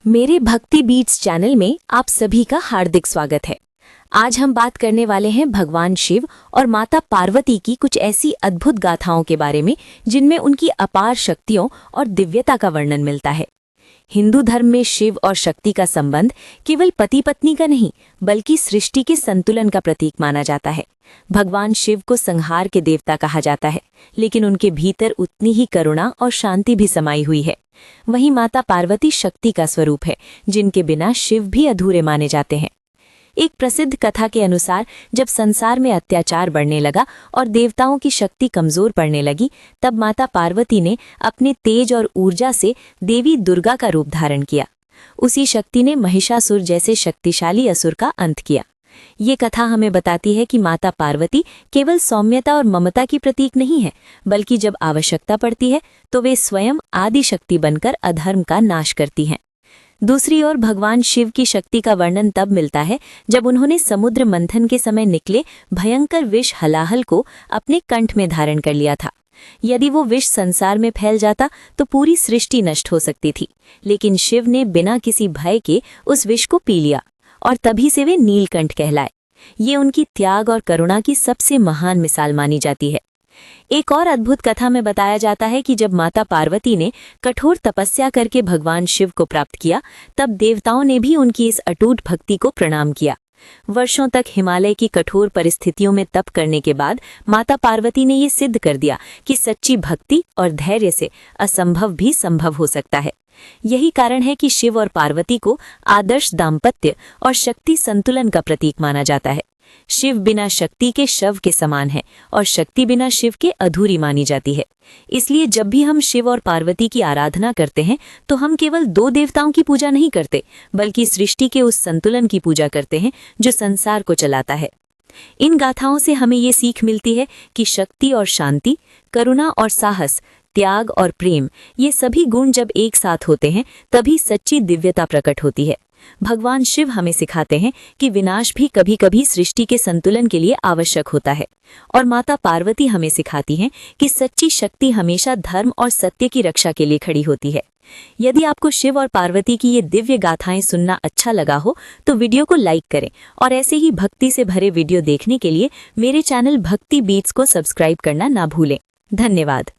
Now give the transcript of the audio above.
मेरे भक्ति beats channel में आप सभी का हार्दिक स्वागत है। आज हम बात करने वाले हैं भगवान शिव और माता पार्वती की कुछ ऐसी अद्भुत गाथाओं के बारे में जिनमें उनकी अपार शक्तियों और दिव्यता का वर्णन मिलता है। हिंदू धर्म में शिव और शक्ति का संबंध केवल पति पत्नी का नहीं बल्कि सृष्टि के संतुलन का प्रतीक माना जाता है। भगवान शिव को संहार के देवता कहा जाता है, लेकिन उनके भीतर उतनी ही करुणा और शांति भी समाई हुई है। वहीं माता पार्वती शक्ति का स्वरूप है, जिनके बिना शिव भी अधूरे माने जाते हैं। एक प्रसिद्ध कथा के अनुसार जब संसार में अत्याचार बढ़ने लगा और देवताओं की शक्ति कमजोर पड़ने लगी, तब माता पार्वती ने अपने तेज और ऊर्जा से देवी दुर्गा का रूप धारण किया। उसी शक्ति ने महिषासुर जैसे शक्तिशाली असुर का अंत किया। ये कथा हमें बताती है कि माता पार्वती केवल सौम्यता और ममता की प्रतीक नहीं है, बल्कि जब आवश्यकता पड़ती है तो वे स्वयं आदि शक्ति बनकर अधर्म का नाश करती हैं। दूसरी ओर भगवान शिव की शक्ति का वर्णन तब मिलता है जब उन्होंने समुद्र मंथन के समय निकले भयंकर विष हलाहल को अपने कंठ में धारण कर लिया था। यदि वो विष संसार में फैल जाता तो पूरी सृष्टि नष्ट हो सकती थी, लेकिन शिव ने बिना किसी भय के उस विष को पी लिया और तभी से वे नीलकंठ कहलाए। ये उनकी त्याग और करुणा की सबसे महान मिसाल मानी जाती है। एक और अद्भुत कथा में बताया जाता है कि जब माता पार्वती ने कठोर तपस्या करके भगवान शिव को प्राप्त किया, तब देवताओं ने भी उनकी इस अटूट भक्ति को प्रणाम किया। वर्षों तक हिमालय की कठोर परिस्थितियों में तप करने के बाद माता पार्वती ने ये सिद्ध कर दिया कि सच्ची भक्ति और धैर्य से असंभव भी संभव हो सकता है। यही कारण है कि शिव और पार्वती को आदर्श दाम्पत्य और शक्ति संतुलन का प्रतीक माना जाता है। शिव बिना शक्ति के शव के समान है और शक्ति बिना शिव के अधूरी मानी जाती है। इसलिए जब भी हम शिव और पार्वती की आराधना करते हैं तो हम केवल दो देवताओं की पूजा नहीं करते, बल्कि सृष्टि के उस संतुलन की पूजा करते हैं जो संसार को चलाता है। इन गाथाओं से हमें ये सीख मिलती है कि शक्ति और शांति, करुणा और साहस, त्याग और प्रेम, ये सभी गुण जब एक साथ होते हैं तभी सच्ची दिव्यता प्रकट होती है। भगवान शिव हमें सिखाते हैं कि विनाश भी कभी कभी सृष्टि के संतुलन के लिए आवश्यक होता है, और माता पार्वती हमें सिखाती हैं कि सच्ची शक्ति हमेशा धर्म और सत्य की रक्षा के लिए खड़ी होती है। यदि आपको शिव और पार्वती की ये दिव्य गाथाएं सुनना अच्छा लगा हो तो वीडियो को लाइक करें, और ऐसे ही भक्ति से भरे वीडियो देखने के लिए मेरे चैनल भक्ति बीट्स को सब्सक्राइब करना ना भूलें। धन्यवाद।